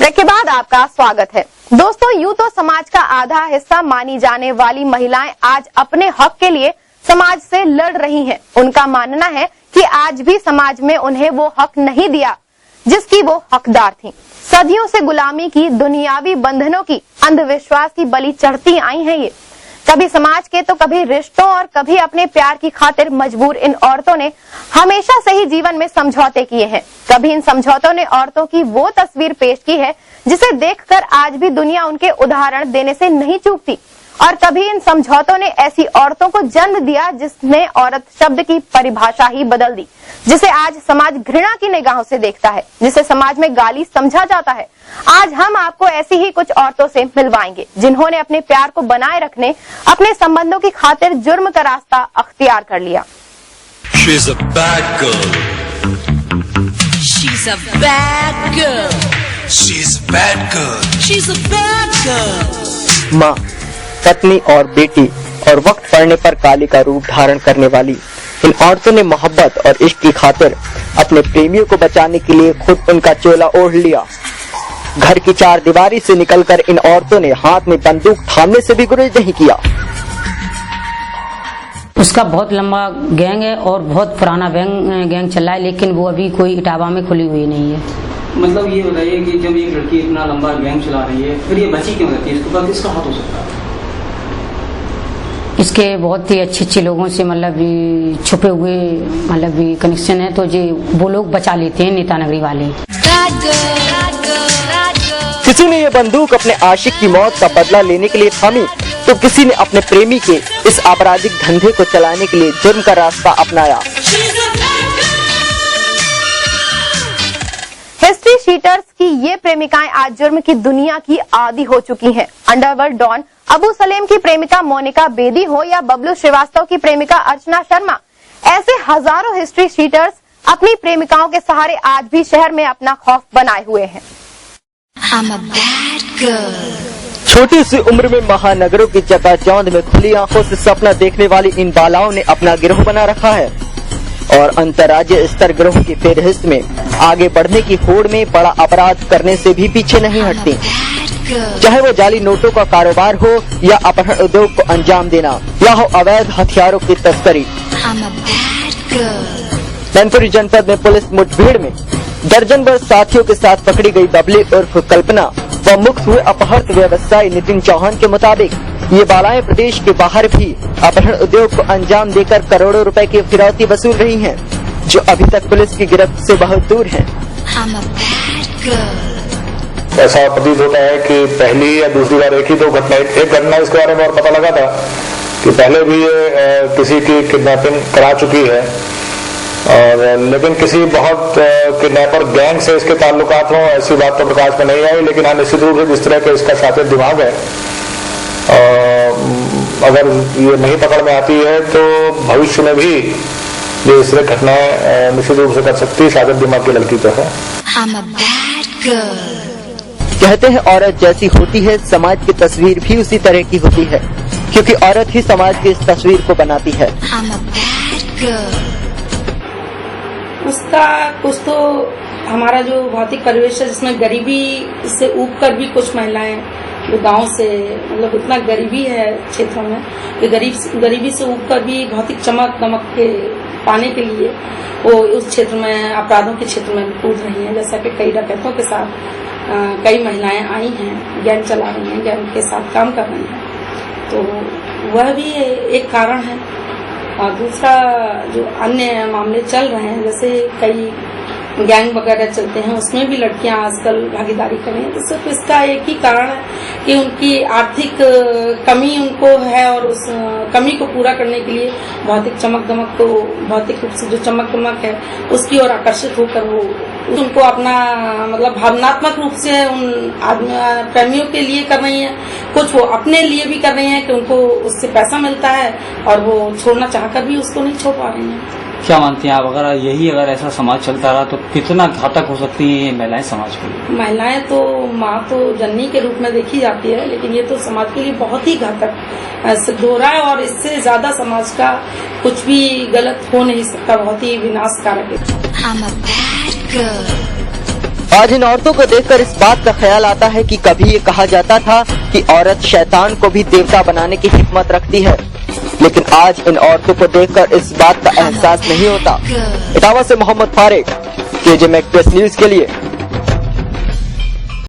Break के बाद आपका स्वागत है। दोस्तों, यूं तो समाज का आधा हिस्सा मानी जाने वाली महिलाएं आज अपने हक के लिए समाज से लड़ रही हैं। उनका मानना है कि आज भी समाज में उन्हें वो हक नहीं दिया जिसकी वो हकदार थीं। सदियों से गुलामी की, दुनियावी बंधनों की, अंधविश्वास की बलि चढ़ती आई हैं। ये कभी समाज के तो कभी रिश्तों और कभी अपने प्यार की खातिर मजबूर इन औरतों ने हमेशा से ही जीवन में समझौते किए हैं। कभी इन समझौतों ने औरतों की वो तस्वीर पेश की है जिसे देखकर आज भी दुनिया उनके उदाहरण देने से नहीं चूकती, और कभी इन समझौतों ने ऐसी औरतों को जन्म दिया जिसने औरत शब्द की परिभाषा ही बदल दी, जिसे आज समाज घृणा की निगाहों से देखता है, जिसे समाज में गाली समझा जाता है। आज हम आपको ऐसी ही कुछ औरतों से मिलवाएंगे जिन्होंने अपने प्यार को बनाए रखने, अपने संबंधों की खातिर जुर्म का रास्ता अख्तियार कर लिया। She's a bad girl. She's a bad girl. She's a bad girl. She's a bad girl. माँ, पत्नी और बेटी और वक्त पड़ने पर काली का रूप धारण करने वाली इन औरतों ने मोहब्बत और इश्क की खातिर अपने प्रेमियों को बचाने के लिए खुद उनका चोला ओढ़ लिया। घर की चार दीवारी से निकलकर इन औरतों ने हाथ में बंदूक थामने से भी गुरेज नहीं किया। उसका बहुत लंबा गैंग है और बहुत पुराना गैंग चल रहा है, लेकिन वो अभी कोई इटावा में खुली हुई नहीं है। मतलब ये बताइए कि जब एक लड़की इतना लंबा गैंग चला रही है, फिर ये बची क्यों रहती है? इसके बाद इसका हाथ हो सकता है? इसके बहुत ही अच्छे लोगों से मतलब छुपे हुए मतलब कनेक्शन है, तो ये वो लोग बचा लेते हैं नेता नगरी वाले। किसी ने ये बंदूक अपने आशिक की मौत का बदला लेने के लिए थामी, तो किसी ने अपने प्रेमी के इस आपराधिक धंधे को चलाने के लिए जुर्म का रास्ता अपनाया। हिस्ट्री शीटर्स की ये प्रेमिकाएं आज जुर्म की दुनिया की आदी हो चुकी हैं। अंडरवर्ल्ड डॉन अबू सलेम की प्रेमिका मोनिका बेदी हो या बबलू श्रीवास्तव की प्रेमिका अर्चना शर्मा, ऐसे हजारों हिस्ट्री शीटर्स अपनी प्रेमिकाओं के सहारे आज भी शहर में अपना खौफ बनाए हुए हैं। I'm a bad girl. छोटी सी उम्र में महानगरों की चकाचौंध में खुली आंखों से सपना देखने वाली इन बालाओं ने अपना गिरोह बना रखा है और अंतर्राज्यीय स्तर गिरोह की फेहरिस्त में आगे बढ़ने की होड़ में बड़ा अपराध करने से भी पीछे नहीं हटती। चाहे वो जाली नोटों का कारोबार हो या अपहरण उद्योग को अंजाम देना या हो अवैध हथियारों की तस्करी। मैनपुरी जनपद में पुलिस मुठभेड़ में दर्जन भर साथियों के साथ पकड़ी गई बबली उर्फ कल्पना व मुक्त हुए अपहृत व्यवसायी नितिन चौहान के मुताबिक ये बालाएं प्रदेश के बाहर भी अपहरण उद्योग को अंजाम देकर करोड़ों रुपए की फिरौती वसूल रही हैं, जो अभी तक पुलिस की गिरफ्त से बहुत दूर हैं। ऐसा प्रतीत होता है कि पहली या दूसरी बार एक घटना इसके बारे में और पता लगा था कि पहले भी ये किसी की किडनैपिंग करा चुकी है, और लेकिन किसी बहुत किडनैपर गैंग से इसके ताल्लुकात हों ऐसी बात तो प्रकाश में नहीं आई। लेकिन हाँ, निश्चित रूप से जिस तरह के इसका शातिर दिमाग है, अगर ये नहीं पकड़ में आती है तो भविष्य में भी ये इस तरह घटनाएं निश्चित रूप से कर सकती है। शातिर दिमाग की लड़की तो है। कहते हैं औरत जैसी होती है समाज की तस्वीर भी उसी तरह की होती है, क्योंकि औरत ही समाज की इस तस्वीर को बनाती है। उसका कुछ तो हमारा जो भौतिक परिवेश है जिसमें गरीबी से ऊब कर भी कुछ महिलाएं जो गांव से मतलब इतना गरीबी है क्षेत्रों में कि गरीबी से ऊब कर भी भौतिक चमक दमक के पाने के लिए वो उस क्षेत्र में अपराधों के क्षेत्र में कूद रही हैं। जैसा कि कई डकैतों के साथ कई महिलाएं आई हैं, गैंग चला रही हैं, गैंग के साथ काम कर रही हैं, तो वह भी एक कारण है। और दूसरा जो अन्य मामले चल रहे हैं, जैसे कई गैंग वगैरह चलते हैं, उसमें भी लड़कियां आजकल भागीदारी कर रही हैं, तो सिर्फ इसका एक ही कारण है कि उनकी आर्थिक कमी उनको है और उस कमी को पूरा करने के लिए भौतिक चमक दमक को, भौतिक रूप से जो चमक दमक है उसकी ओर आकर्षित होकर वो उनको अपना मतलब भावनात्मक रूप से उन प्रेमियों के लिए कर रही हैं, कुछ वो अपने लिए भी कर रही हैं कि उनको उससे पैसा मिलता है और वो छोड़ना चाहकर भी उसको नहीं छोड़ पा रही हैं। क्या मानती हैं आप, अगर ऐसा समाज चलता रहा तो कितना घातक हो सकती हैं ये महिलाएं समाज के लिए? महिलाएं तो माँ तो जननी के रूप में देखी जाती है, लेकिन ये तो समाज के लिए बहुत ही घातक सिद्ध हो रहा है और इससे ज्यादा समाज का कुछ भी गलत हो नहीं सकता, बहुत ही विनाशकारक है। आज इन औरतों को देखकर इस बात का ख्याल आता है कि कभी ये कहा जाता था कि औरत शैतान को भी देवता बनाने की हिम्मत रखती है, लेकिन आज इन औरतों को देखकर इस बात का एहसास नहीं होता। इटावा से मोहम्मद फारिक, KJM एक्सप्रेस न्यूज के लिए।